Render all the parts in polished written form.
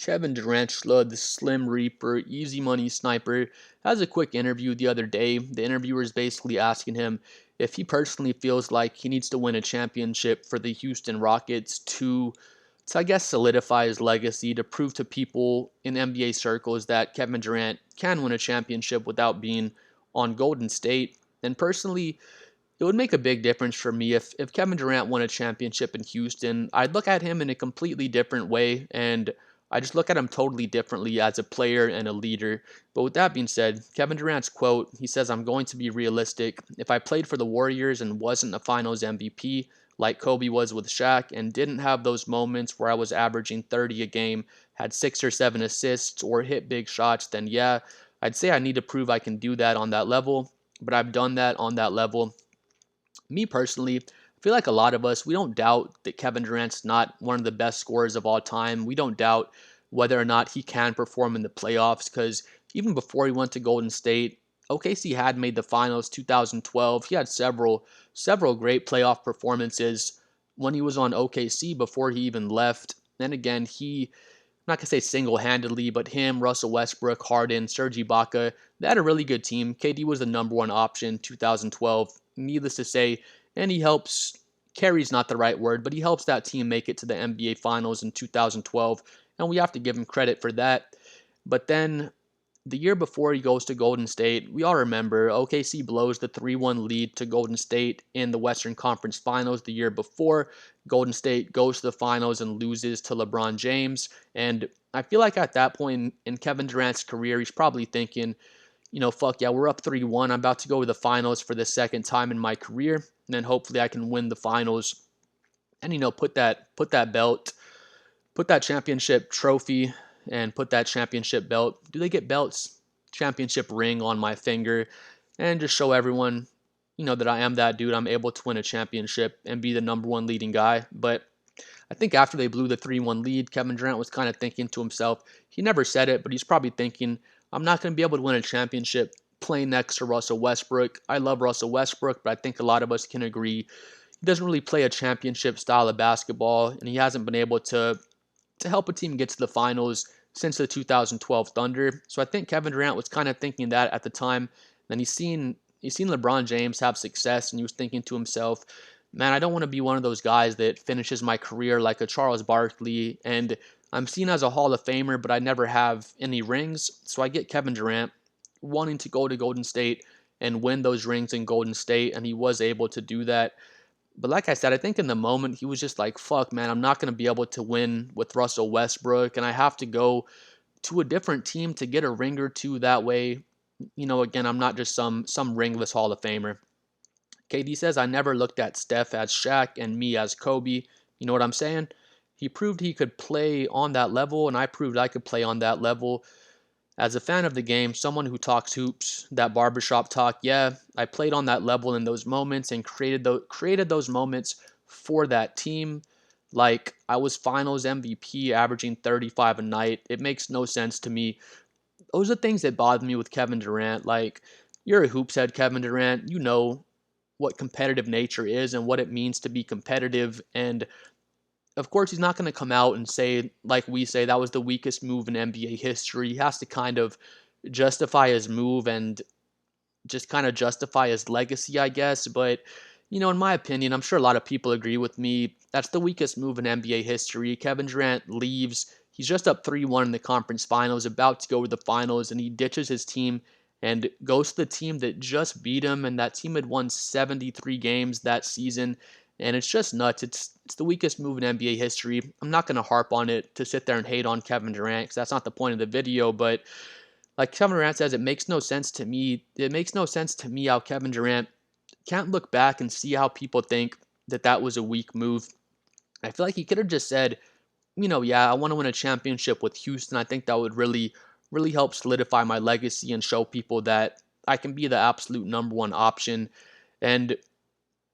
Kevin Durant, the Slim Reaper, easy money sniper, has a quick interview the other day. The interviewer is basically asking him if he personally feels like he needs to win a championship for the Houston Rockets to I guess solidify his legacy, to prove to people in NBA circles that Kevin Durant can win a championship without being on Golden State. And personally, it would make a big difference for me if Kevin Durant won a championship in Houston. I'd look at him in a completely different way, and I just look at him totally differently as a player and a leader. But with that being said, Kevin Durant's quote, he says, "I'm going to be realistic. If I played for the Warriors and wasn't a finals MVP like Kobe was with Shaq and didn't have those moments where I was averaging 30 a game, had 6 or 7 assists, or hit big shots, then yeah, I'd say I need to prove I can do that on that level. But I've done that on that level." Me personally, I feel like a lot of us, we don't doubt that Kevin Durant's not one of the best scorers of all time. We don't doubt whether or not he can perform in the playoffs because even before he went to Golden State, OKC had made the finals 2012. He had several great playoff performances when he was on OKC before he even left. Then again, I'm not going to say single-handedly, but him, Russell Westbrook, Harden, Serge Ibaka, they had a really good team. KD was the number one option 2012, needless to say, and he helps, carries not the right word, but he helps that team make it to the NBA Finals in 2012, and we have to give him credit for that. But then the year before he goes to Golden State, we all remember OKC blows the 3-1 lead to Golden State in the Western Conference Finals the year before. Golden State goes to the finals and loses to LeBron James. And I feel like at that point in Kevin Durant's career, he's probably thinking, fuck yeah, we're up 3-1. I'm about to go to the finals for the second time in my career. And then hopefully I can win the finals and, put that belt, put that championship trophy and put that championship belt. Do they get belts? Championship ring on my finger and just show everyone, that I am that dude. I'm able to win a championship and be the number one leading guy. But I think after they blew the 3-1 lead, Kevin Durant was kind of thinking to himself, he never said it, but he's probably thinking, I'm not going to be able to win a championship playing next to Russell Westbrook. I love Russell Westbrook, but I think a lot of us can agree he doesn't really play a championship style of basketball, and he hasn't been able to help a team get to the finals since the 2012 Thunder. So I think Kevin Durant was kind of thinking that at the time. Then he's seen LeBron James have success, and he was thinking to himself, "Man, I don't want to be one of those guys that finishes my career like a Charles Barkley, and I'm seen as a Hall of Famer, but I never have any rings." So I get Kevin Durant wanting to go to Golden State and win those rings in Golden State, and he was able to do that. But like I said, I think in the moment he was just like, fuck, man, I'm not going to be able to win with Russell Westbrook, and I have to go to a different team to get a ring or two that way. Again, I'm not just some ringless Hall of Famer. KD says, "I never looked at Steph as Shaq and me as Kobe." You know what I'm saying? He proved he could play on that level, and I proved I could play on that level. As a fan of the game, someone who talks hoops, that barbershop talk, yeah, I played on that level in those moments and created those moments for that team. Like I was Finals MVP, averaging 35 a night. It makes no sense to me. Those are things that bother me with Kevin Durant. Like you're a hoops head, Kevin Durant. You know what competitive nature is and what it means to be competitive. And of course, he's not going to come out and say, like we say, that was the weakest move in NBA history. He has to kind of justify his move and just kind of justify his legacy, I guess. But, in my opinion, I'm sure a lot of people agree with me. That's the weakest move in NBA history. Kevin Durant leaves. He's just up 3-1 in the conference finals, about to go to the finals, and he ditches his team and goes to the team that just beat him. And that team had won 73 games that season. And it's just nuts. It's the weakest move in NBA history. I'm not going to harp on it to sit there and hate on Kevin Durant because that's not the point of the video. But like Kevin Durant says, it makes no sense to me. It makes no sense to me how Kevin Durant can't look back and see how people think that that was a weak move. I feel like he could have just said, yeah, I want to win a championship with Houston. I think that would really, really help solidify my legacy and show people that I can be the absolute number one option. And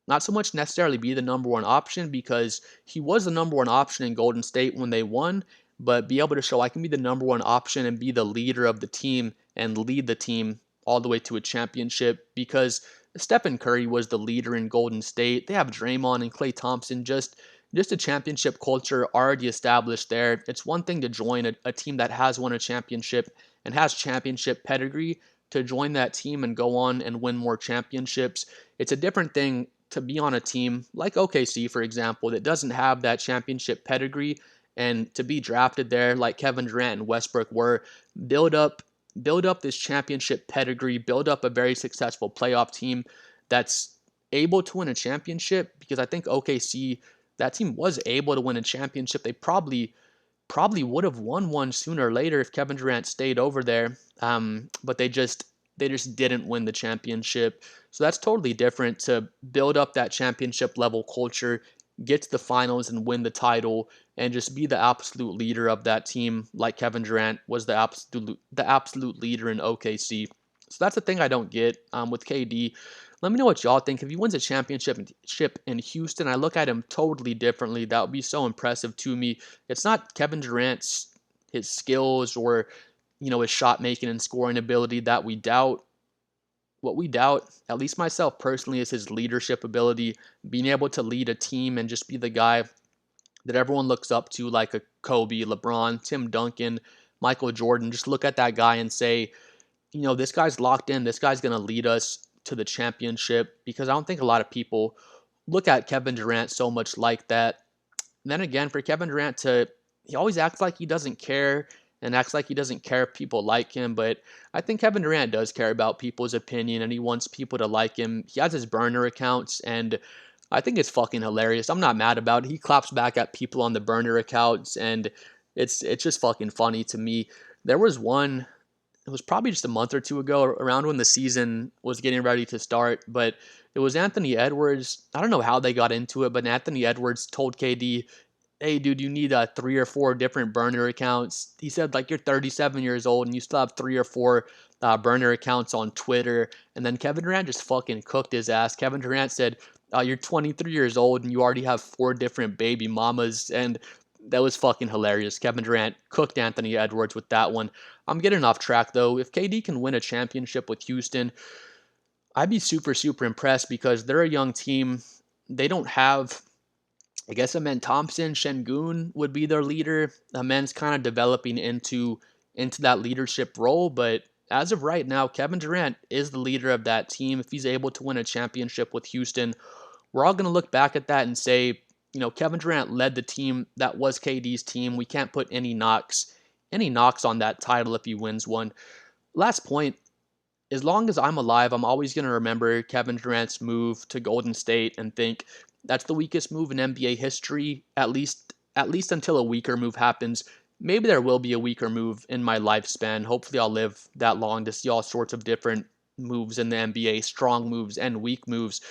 not so much necessarily be the number one option because he was the number one option in Golden State when they won, but be able to show I can be the number one option and be the leader of the team and lead the team all the way to a championship because Stephen Curry was the leader in Golden State. They have Draymond and Klay Thompson just just a championship culture already established there. It's one thing to join a team that has won a championship and has championship pedigree, to join that team and go on and win more championships. It's a different thing to be on a team like OKC, for example, that doesn't have that championship pedigree, and to be drafted there like Kevin Durant and Westbrook were, build up build up this championship pedigree, build up a very successful playoff team that's able to win a championship, because I think OKC, that team was able to win a championship. They probably would have won one sooner or later if Kevin Durant stayed over there. But they just didn't win the championship. So that's totally different, to build up that championship level culture, get to the finals and win the title, and just be the absolute leader of that team, like Kevin Durant was the absolute leader in OKC. So that's the thing I don't get with KD. Let me know what y'all think. If he wins a championship in Houston, I look at him totally differently. That would be so impressive to me. It's not Kevin Durant's his skills or his shot making and scoring ability that we doubt. What we doubt, at least myself personally, is his leadership ability, being able to lead a team and just be the guy that everyone looks up to, like a Kobe, LeBron, Tim Duncan, Michael Jordan. Just look at that guy and say, this guy's locked in. This guy's going to lead us to the championship, because I don't think a lot of people look at Kevin Durant so much like that. And then again, for Kevin Durant he always acts like he doesn't care, and acts like he doesn't care if people like him. But I think Kevin Durant does care about people's opinion, and he wants people to like him. He has his burner accounts, and I think it's fucking hilarious. I'm not mad about it. He claps back at people on the burner accounts, and it's just fucking funny to me. There was one, it was probably just a month or two ago, around when the season was getting ready to start, but it was Anthony Edwards. I don't know how they got into it, but Anthony Edwards told KD, hey, dude, you need 3 or 4 different burner accounts. He said, like, you're 37 years old and you still have 3 or 4 burner accounts on Twitter. And then Kevin Durant just fucking cooked his ass. Kevin Durant said, you're 23 years old and you already have 4 different baby mamas. And that was fucking hilarious. Kevin Durant cooked Anthony Edwards with that one. I'm getting off track, though. If KD can win a championship with Houston, I'd be super, super impressed, because they're a young team. They don't have, I guess, Amen Thompson. Şengün would be their leader. Amen's kind of developing into that leadership role, but as of right now, Kevin Durant is the leader of that team. If he's able to win a championship with Houston, we're all going to look back at that and say, Kevin Durant led the team that was KD's team. We can't put any knocks on that title if he wins one. Last point, as long as I'm alive, I'm always going to remember Kevin Durant's move to Golden State and think that's the weakest move in NBA history, at least until a weaker move happens. Maybe there will be a weaker move in my lifespan. Hopefully I'll live that long to see all sorts of different moves in the NBA, strong moves and weak moves.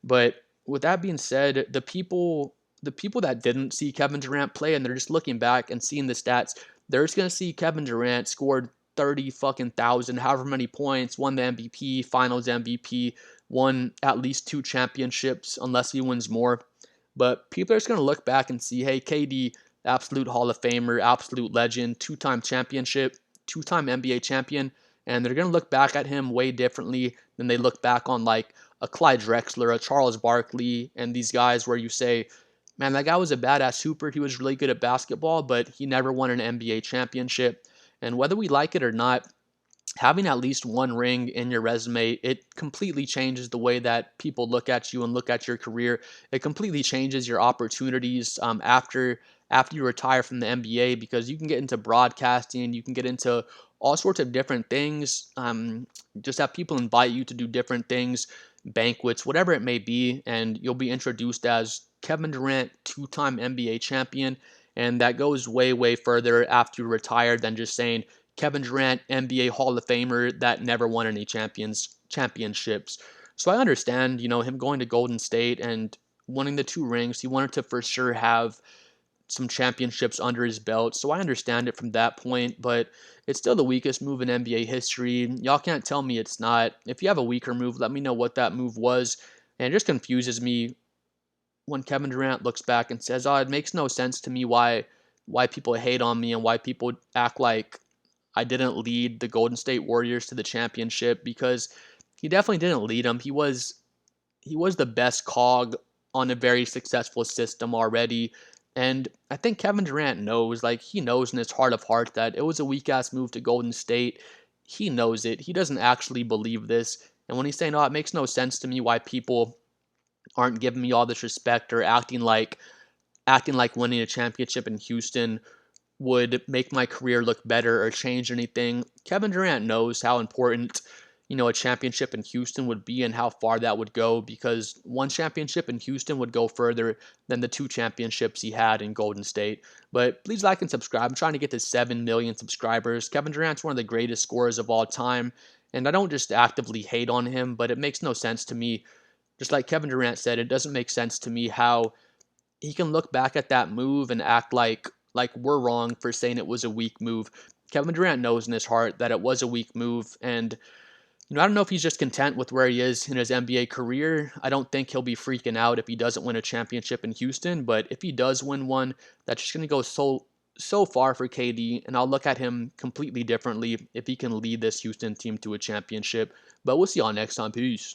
But with that being said, the people that didn't see Kevin Durant play and they're just looking back and seeing the stats, they're just gonna see Kevin Durant scored 30 fucking thousand, however many points, won the MVP, Finals MVP, won at least 2 championships, unless he wins more. But people are just gonna look back and see, hey, KD, absolute Hall of Famer, absolute legend, 2-time championship, 2-time NBA champion, and they're gonna look back at him way differently than they look back on like a Clyde Drexler, a Charles Barkley, and these guys where you say, man, that guy was a badass hooper. He was really good at basketball, but he never won an NBA championship. And whether we like it or not, having at least one ring in your resume, it completely changes the way that people look at you and look at your career. It completely changes your opportunities after you retire from the NBA, because you can get into broadcasting, you can get into all sorts of different things. Just have people invite you to do different things, banquets, whatever it may be, and you'll be introduced as Kevin Durant, 2-time NBA champion. And that goes way, way further after you retire than just saying Kevin Durant, NBA Hall of Famer that never won any championships. So I understand, him going to Golden State and winning the 2 rings. He wanted to for sure have some championships under his belt. So I understand it from that point, but it's still the weakest move in NBA history. Y'all can't tell me it's not. If you have a weaker move, let me know what that move was. And it just confuses me when Kevin Durant looks back and says, "Oh, it makes no sense to me why people hate on me and why people act like I didn't lead the Golden State Warriors to the championship," because he definitely didn't lead them. He was the best cog on a very successful system already. And I think Kevin Durant knows, like, he knows in his heart of heart that it was a weak ass move to Golden State. He knows it. He doesn't actually believe this. And when he's saying, oh, it makes no sense to me why people aren't giving me all this respect or acting like winning a championship in Houston would make my career look better or change anything. Kevin Durant knows how important, a championship in Houston would be and how far that would go, because one championship in Houston would go further than the two championships he had in Golden State. But please like and subscribe. I'm trying to get to 7 million subscribers. Kevin Durant's one of the greatest scorers of all time, and I don't just actively hate on him, but it makes no sense to me. Just like Kevin Durant said, it doesn't make sense to me how he can look back at that move and act like we're wrong for saying it was a weak move. Kevin Durant knows in his heart that it was a weak move, and I don't know if he's just content with where he is in his NBA career. I don't think he'll be freaking out if he doesn't win a championship in Houston, but if he does win one, that's just going to go so far for KD, and I'll look at him completely differently if he can lead this Houston team to a championship. But we'll see y'all next time. Peace.